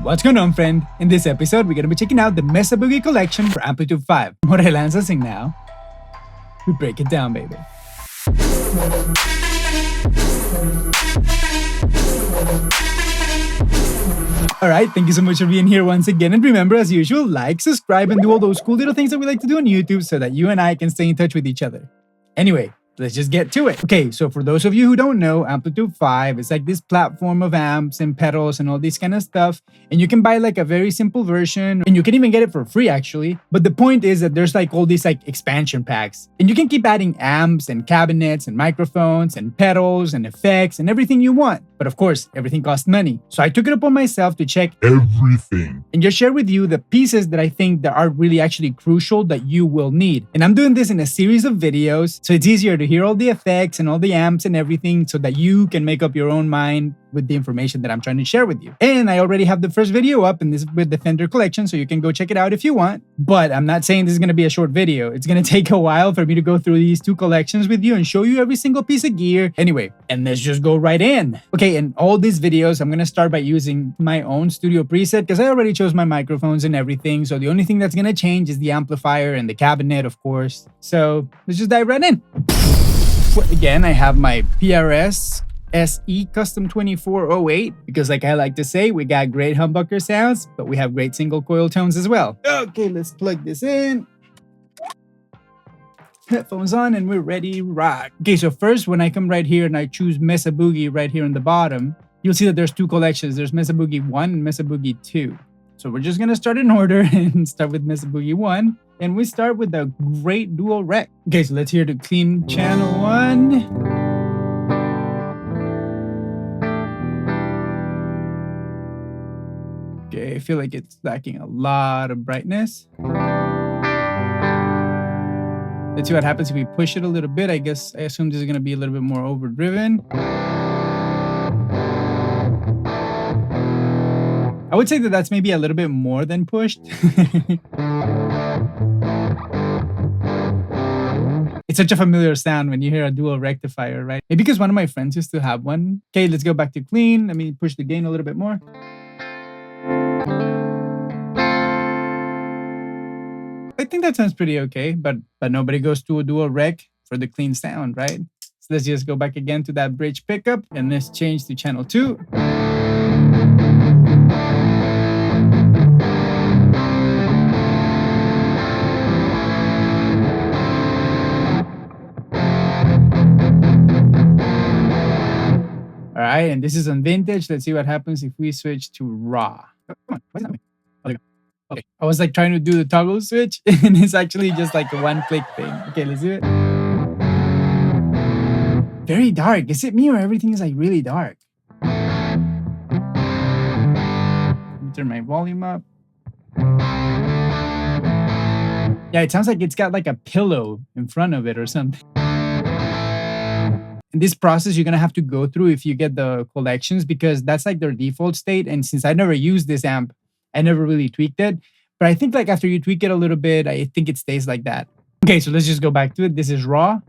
What's going on, friend? In this episode, we're going to be checking out the Mesa Boogie Collection for Amplitube 5. What I lands us in now, we break it down, baby. Alright, thank you so much for being here once again. And remember, as usual, like, subscribe, and do all those cool little things that we like to do on YouTube so that you and I can stay in touch with each other. Anyway, let's just get to it. Okay, so for those of you who don't know, Amplitube 5 is like this platform of amps and pedals and all this kind of stuff. And you can buy like a very simple version, and you can even get it for free actually. But the point is that there's like all these like expansion packs. And you can keep adding amps and cabinets and microphones and pedals and effects and everything you want. But of course, everything costs money. So I took it upon myself to check everything and just share with you the pieces that I think that are really actually crucial that you will need. And I'm doing this in a series of videos, so it's easier to hear all the effects and all the amps and everything so that you can make up your own mind with the information that I'm trying to share with you. And I already have the first video up, and this is with the Fender collection, so you can go check it out if you want. But I'm not saying this is going to be a short video. It's going to take a while for me to go through these two collections with you and show you every single piece of gear. Anyway, and let's just go right in. Okay, in all these videos, I'm going to start by using my own studio preset because I already chose my microphones and everything. So the only thing that's going to change is the amplifier and the cabinet, of course. So let's just dive right in. Again, I have my PRS SE Custom 2408 because, like I like to say, we got great humbucker sounds, but we have great single coil tones as well. Okay, let's plug this in. Headphones on, and we're ready to rock. Okay, so first, when I come right here and I choose Mesa Boogie right here on the bottom, you'll see that there's two collections. There's Mesa Boogie 1 and Mesa Boogie 2. So we're just gonna start in order and start with Mesa Boogie 1. And we start with the great dual rec. Okay, so let's hear the clean channel 1. Okay, I feel like it's lacking a lot of brightness. Let's see what happens if we push it a little bit. I assume this is going to be a little bit more overdriven. I would say that that's maybe a little bit more than pushed. It's such a familiar sound when you hear a dual rectifier, right? Maybe because one of my friends used to have one. Okay, let's go back to clean. Let me push the gain a little bit more. I think that sounds pretty okay, but nobody goes to a dual rec for the clean sound, right? So let's just go back again to that bridge pickup, and let's change to channel 2. All right, and this is on vintage. Let's see what happens if we switch to raw. Come on, why is that? Oh, there we go. Okay, I was like trying to do the toggle switch, and it's actually just like a one-click thing. Okay, let's do it. Very dark. Is it me or everything is like really dark? Let me turn my volume up. Yeah, it sounds like it's got like a pillow in front of it or something. And this process you're going to have to go through if you get the collections because that's like their default state. And since I never used this amp, I never really tweaked it. But I think like after you tweak it a little bit, I think it stays like that. Okay, so let's just go back to it. This is raw.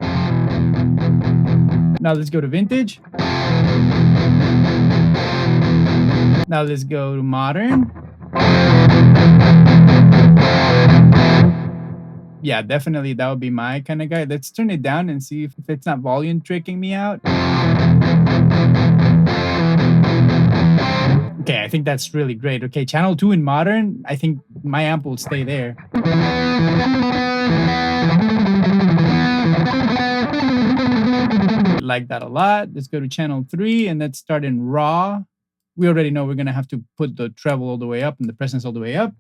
Now let's go to vintage. Now let's go to modern. Yeah, definitely that would be my kind of guy. Let's turn it down and see if it's not volume tricking me out. Okay, I think that's really great. Okay, channel 2 in modern, I think my amp will stay there. Like that a lot. Let's go to channel 3 and let's start in raw. We already know we're going to have to put the treble all the way up and the presence all the way up.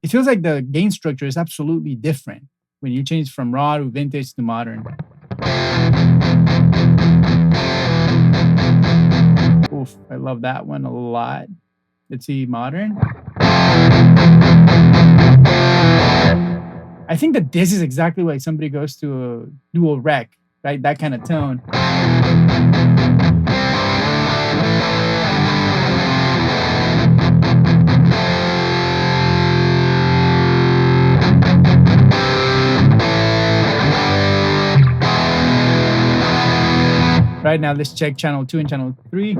It feels like the gain structure is absolutely different when you change from raw to vintage to modern. Oof, I love that one a lot. Let's see, modern. I think that this is exactly why somebody goes to a dual rec, right? That kind of tone. right? right, now let's check channel 2 and channel 3.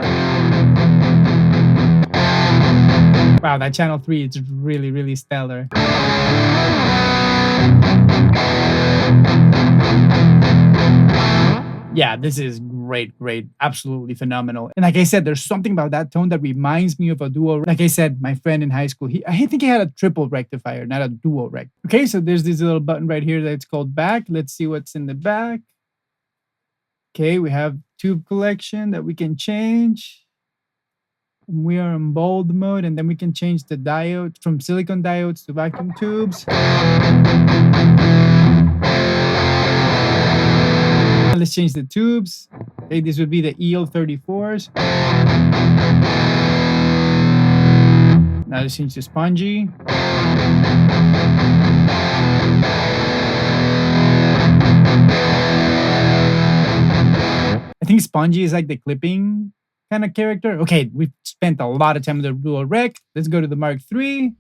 Wow, that channel 3 is really, really stellar. Yeah, this is great, great, absolutely phenomenal. And like I said, there's something about that tone that reminds me of a dual. Like I said, my friend in high school, I think he had a triple rectifier, not a dual rect. Okay, so there's this little button right here that's called back. Let's see what's in the back. Okay, we have tube collection that we can change. We are in bold mode, and then we can change the diode from silicon diodes to vacuum tubes. Let's change the tubes. Okay, this would be the EL34s. Now let's change to spongy. I think spongy is like the clipping kind of character. Okay, we've spent a lot of time with the dual rec. Let's go to the Mark III.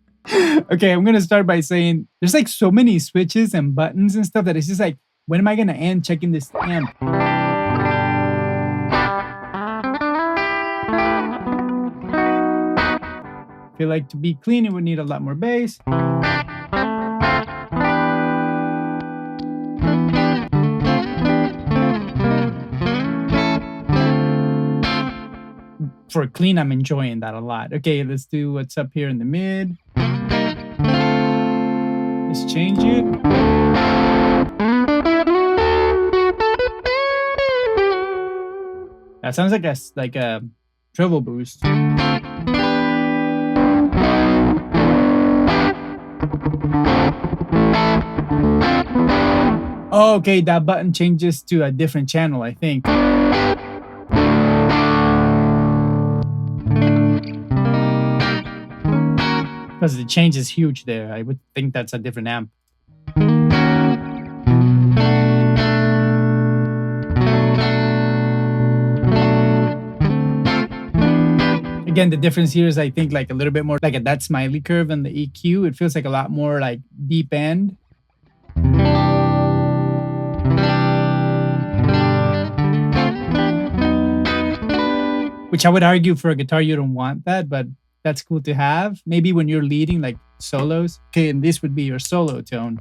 Okay, I'm gonna start by saying there's like so many switches and buttons and stuff that it's just like, when am I gonna end checking this amp? I feel like to be clean, it would need a lot more bass. For clean, I'm enjoying that a lot. Okay, let's do what's up here in the mid. Let's change it. That sounds like a treble boost. Oh, okay, that button changes to a different channel, I think. Because the change is huge there. I would think that's a different amp. Again, the difference here is I think like a little bit more like at that smiley curve and the EQ. It feels like a lot more like deep end. Which I would argue for a guitar, you don't want that, but that's cool to have. Maybe when you're leading like solos. Okay, and this would be your solo tone.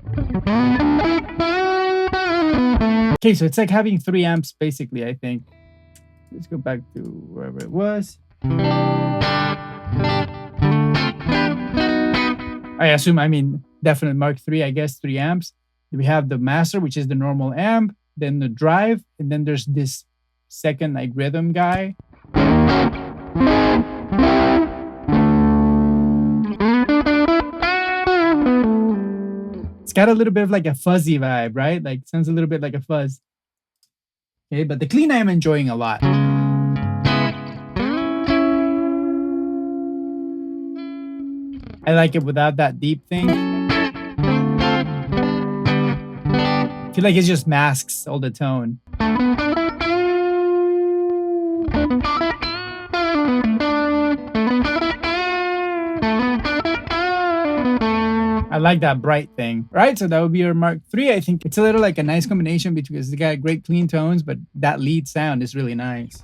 Okay, so it's like having 3 amps basically, I think. Let's go back to wherever it was. I mean, definitely Mark III, I guess 3 amps. We have the master, which is the normal amp, then the drive, and then there's this second like rhythm guy. It's got a little bit of like a fuzzy vibe, right? Like sounds a little bit like a fuzz. Okay, but the clean I am enjoying a lot. I like it without that deep thing. I feel like it just masks all the tone. I like that bright thing. All right, so that would be your Mark III. I think it's a little like a nice combination because it's got great clean tones, but that lead sound is really nice.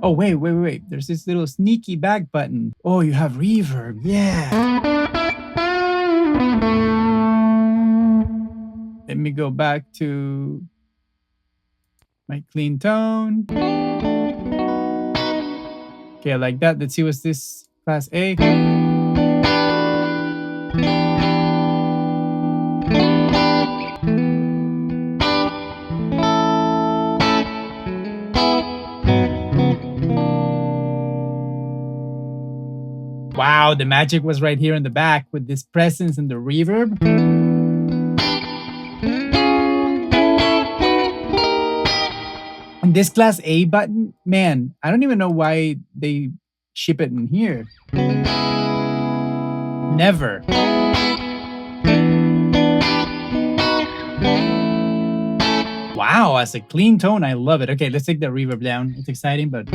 Oh, wait. There's this little sneaky back button. Oh, you have reverb. Yeah. Let me go back to my clean tone. Okay, I like that. Let's see what's this class A. Wow, the magic was right here in the back with this presence and the reverb. And this class A button, man, I don't even know why they ship it in here. Never. Wow, as a clean tone, I love it. Okay, let's take the reverb down. It's exciting, but...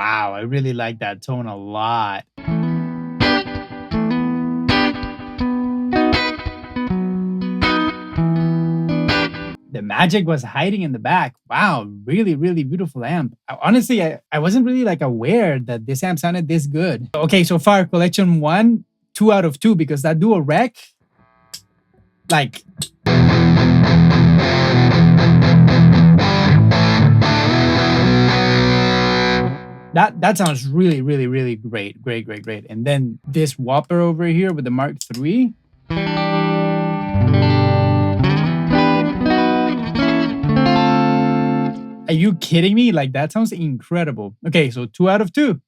Wow, I really like that tone a lot. The magic was hiding in the back. Wow, really, really beautiful amp. Honestly, I wasn't really like aware that this amp sounded this good. Okay, so far, collection 1, 2 out of 2, because that dual rec, like, that sounds really, really, really great. Great, great, great. And then this Whopper over here with the Mark III. Are you kidding me? Like, that sounds incredible. Okay, so 2 out of 2.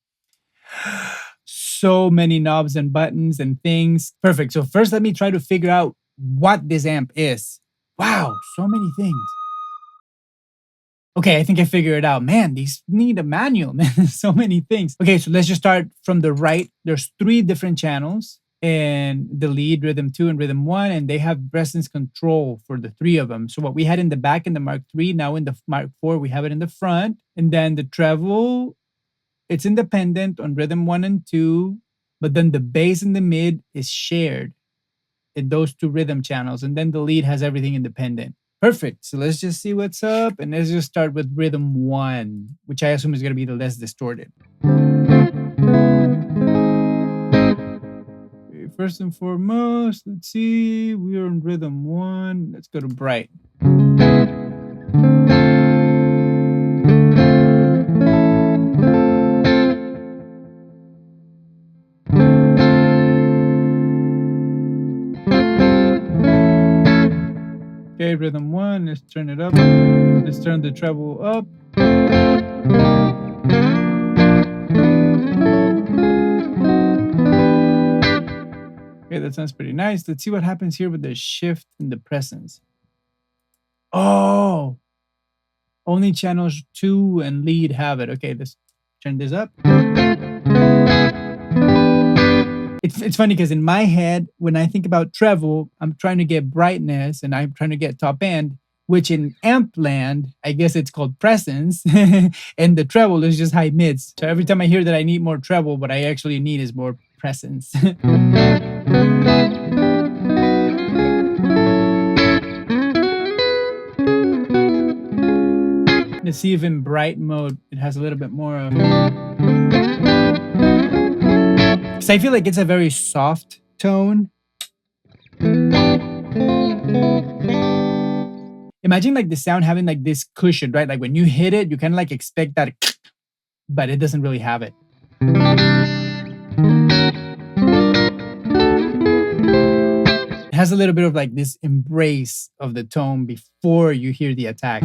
So many knobs and buttons and things. Perfect. So first, let me try to figure out what this amp is. Wow, so many things. Okay, I think I figured it out. Man, these need a manual, man. So many things. Okay, so let's just start from the right. There's 3 different channels, and the lead, rhythm 2 and rhythm 1, and they have presence control for the 3 of them. So what we had in the back in the Mark III, now in the Mark IV, we have it in the front. And then the treble, it's independent on rhythm 1 and 2, but then the bass in the mid is shared in those 2 rhythm channels. And then the lead has everything independent. Perfect. So let's just see what's up. And let's just start with rhythm 1, which I assume is going to be the less distorted. Okay, first and foremost, let's see. We're on rhythm 1. Let's go to bright. Okay, rhythm 1, let's turn it up. Let's turn the treble up. Okay, that sounds pretty nice. Let's see what happens here with the shift and the presence. Oh, only channels 2 and lead have it. Okay, let's turn this up. It's funny because in my head, when I think about treble, I'm trying to get brightness and I'm trying to get top end, which in amp land, I guess it's called presence, and the treble is just high mids. So every time I hear that I need more treble, what I actually need is more presence. Let's see if in bright mode, it has a little bit more of... Because I feel like it's a very soft tone. Imagine like the sound having like this cushion, right? Like when you hit it, you kind of like expect that, but it doesn't really have it. It has a little bit of like this embrace of the tone before you hear the attack.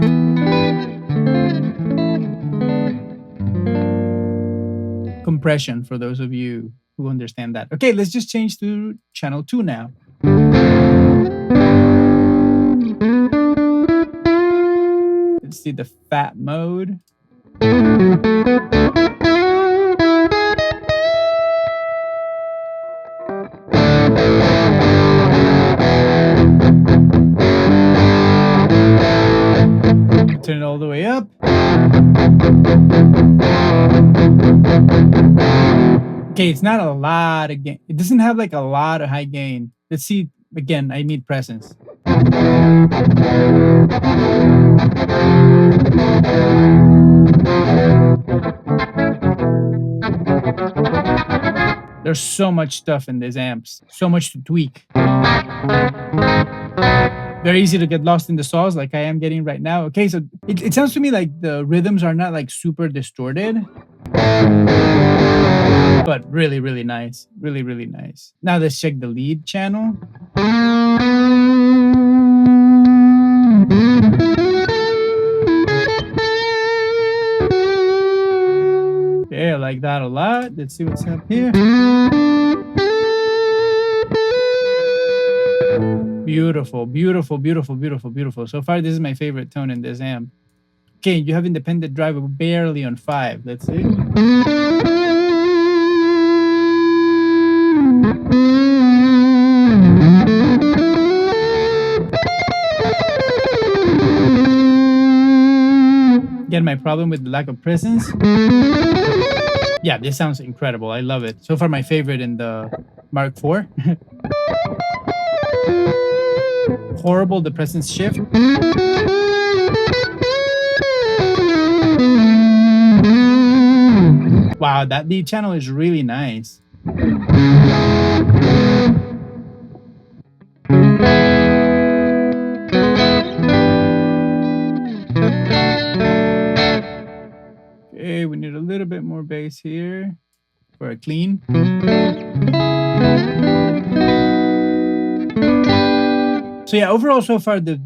Compression, for those of you who understand that. Okay, let's just change to channel 2 now. Let's see the fat mode. Turn it all the way up. Okay, it's not a lot of gain. It doesn't have like a lot of high gain. Let's see. Again, I need presence. There's so much stuff in these amps. So much to tweak. Very easy to get lost in the sauce like I am getting right now. Okay, so it sounds to me like the rhythms are not like super distorted. But really, really nice. Really, really nice. Now let's check the lead channel. Okay, I like that a lot. Let's see what's up here. Beautiful, beautiful, beautiful, beautiful, beautiful. So far, this is my favorite tone in this amp. Okay, you have independent driver barely on 5. Let's see. Again, my problem with the lack of presence. Yeah, this sounds incredible. I love it. So far, my favorite in the Mark IV. Horrible, the presence shift. Wow, that lead channel is really nice. Okay, we need a little bit more bass here for a clean. So yeah, overall so far the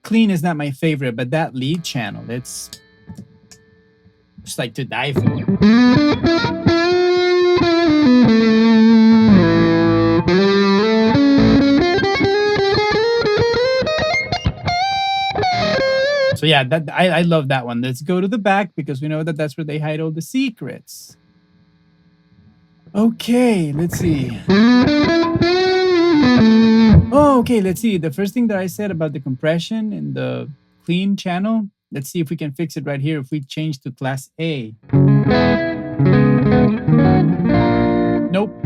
clean is not my favorite, but that lead channel, it's just like to die for. So yeah, that I love that one. Let's go to the back because we know that that's where they hide all the secrets. Okay, let's see. Oh, okay, let's see. The first thing that I said about the compression in the clean channel, let's see if we can fix it right here if we change to class A. Nope.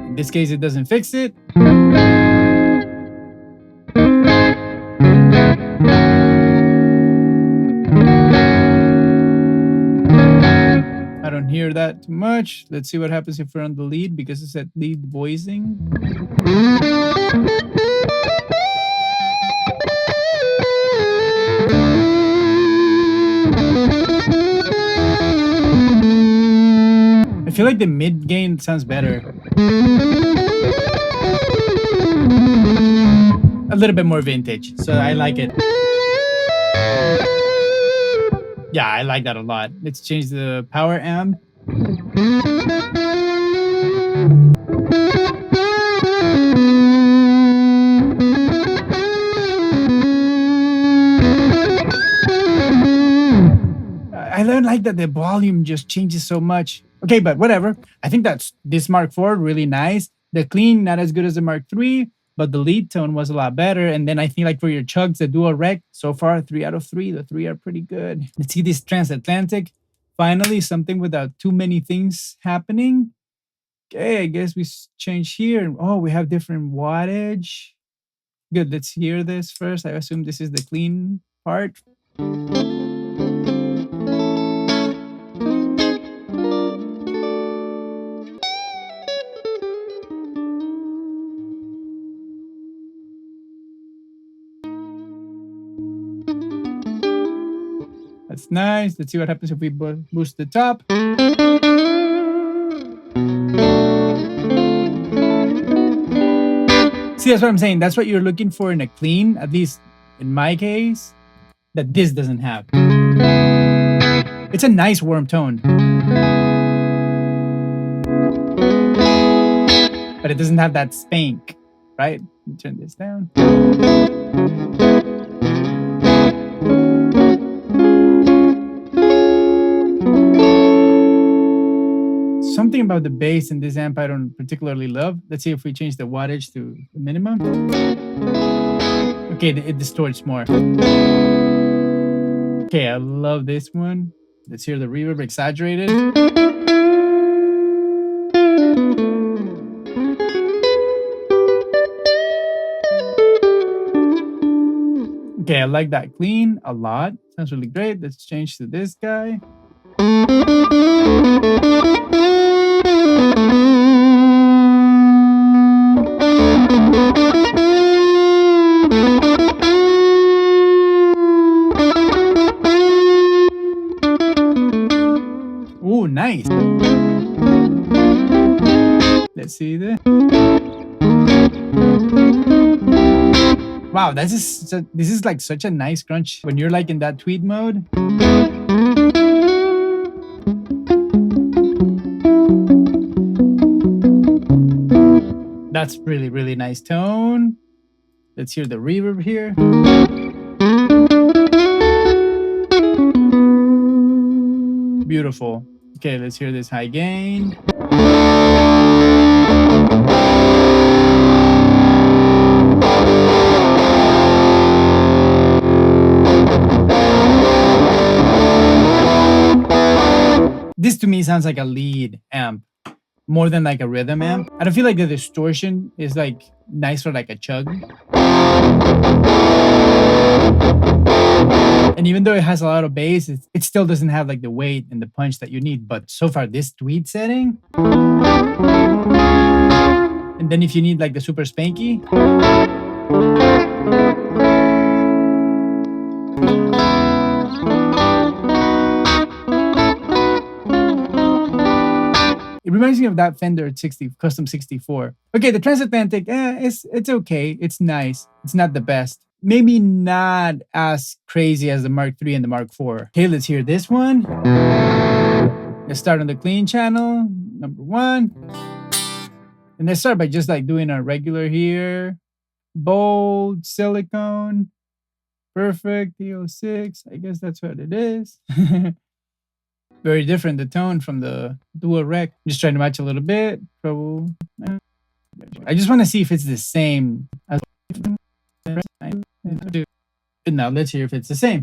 In this case, it doesn't fix it. I don't hear that too much. Let's see what happens if we're on the lead because it's at lead voicing. I feel like the mid gain sounds better. A little bit more vintage, so I like it. Yeah, I like that a lot. Let's change the power amp. I don't like that the volume just changes so much. Okay, but whatever. I think that's this Mark IV really nice. The clean, not as good as the Mark III, but the lead tone was a lot better. And then I think like for your chugs, the dual rec, so far 3 out of 3. The 3 are pretty good. Let's see this transatlantic. Finally, something without too many things happening. Okay, I guess we change here. Oh, we have different wattage. Good, let's hear this first. I assume this is the clean part. That's nice. Let's see what happens if we boost the top. See, that's what I'm saying. That's what you're looking for in a clean, at least in my case, that this doesn't have. It's a nice warm tone. But it doesn't have that spank, right? Let me turn this down. Something about the bass in this amp I don't particularly love. Let's see if we change the wattage to the minimum. Okay, it distorts more. Okay, I love this one. Let's hear the reverb exaggerated. Okay, I like that clean a lot. Sounds really great. Let's change to this guy. Ooh, nice. Let's see this. Wow, this is like such a nice crunch when you're like in that tweed mode. That's really, really nice tone. Let's hear the reverb here. Beautiful. Okay, let's hear this high gain. This to me sounds like a lead amp more than like a rhythm amp. I don't feel like the distortion is like nice for like a chug. And even though it has a lot of bass, it still doesn't have like the weight and the punch that you need. But so far, this tweed setting. And then if you need like the super spanky. It reminds me of that Fender 60 Custom 64. Okay, the Transatlantic, it's okay. It's nice. It's not the best. Maybe not as crazy as the Mark III and the Mark IV. Okay, let's hear this one. Let's start on the clean channel, number 1. And let's start by just like doing a regular here. Bold, silicone, perfect, EO6. I guess that's what it is. Very different, the tone from the dual rec. Just trying to match a little bit. Trouble. I just want to see if it's the same as. Now let's hear if it's the same.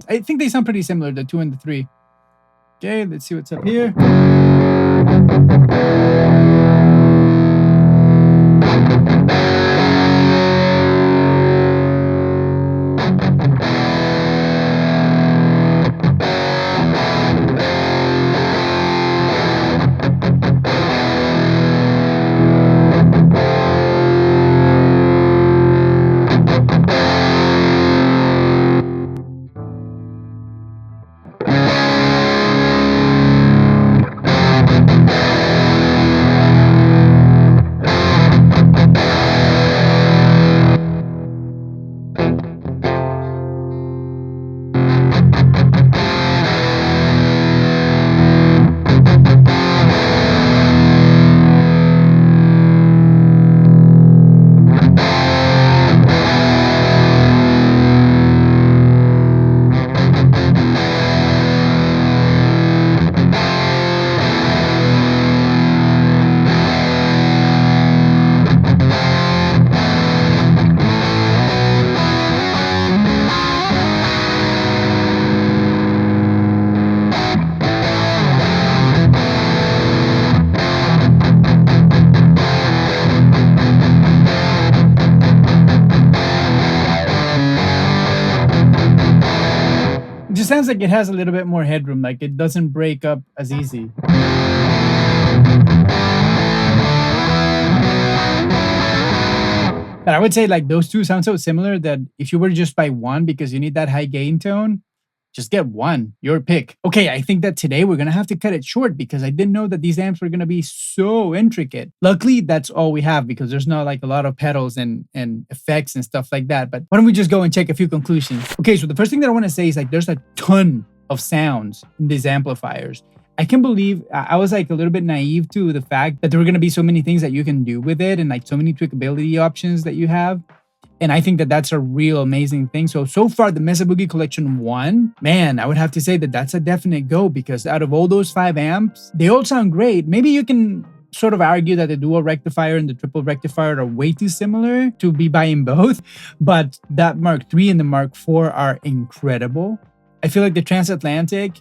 I think they sound pretty similar, the 2 and the 3. Okay, let's see what's up here. It just sounds like it has a little bit more headroom, like it doesn't break up as easy. But I would say like those two sound so similar that if you were to just buy one because you need that high gain tone, just get one, your pick. Okay, I think that today we're gonna have to cut it short because I didn't know that these amps were gonna be so intricate. Luckily, that's all we have because there's not like a lot of pedals and effects and stuff like that. But why don't we just go and check a few conclusions? Okay, so the first thing that I wanna say is like there's a ton of sounds in these amplifiers. I can believe I was like a little bit naive to the fact that there were gonna be so many things that you can do with it and like so many tweakability options that you have. And I think that that's a real amazing thing. So far, the Mesa Boogie Collection 1, man, I would have to say that that's a definite go because out of all those 5 amps, they all sound great. Maybe you can sort of argue that the dual rectifier and the triple rectifier are way too similar to be buying both. But that Mark III and the Mark IV are incredible. I feel like the Transatlantic,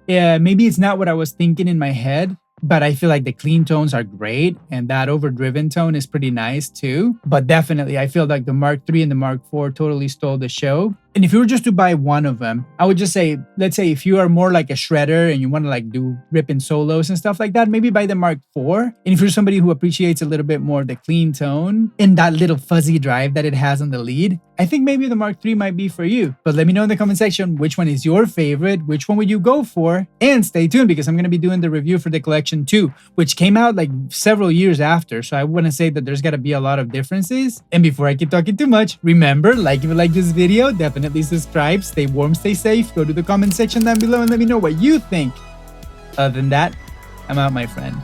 maybe it's not what I was thinking in my head, but I feel like the clean tones are great and that overdriven tone is pretty nice too. But definitely, I feel like the Mark III and the Mark IV totally stole the show. And if you were just to buy one of them, I would just say, let's say if you are more like a shredder and you want to like do ripping solos and stuff like that, maybe buy the Mark IV. And if you're somebody who appreciates a little bit more the clean tone and that little fuzzy drive that it has on the lead, I think maybe the Mark III might be for you. But let me know in the comment section which one is your favorite, which one would you go for? And stay tuned because I'm going to be doing the review for the Collection 2, which came out like several years after. So I want to say that there's got to be a lot of differences. And before I keep talking too much, remember, like if you like this video, definitely subscribe, stay warm, stay safe, go to the comment section down below and let me know what you think. Other than that, I'm out, my friend.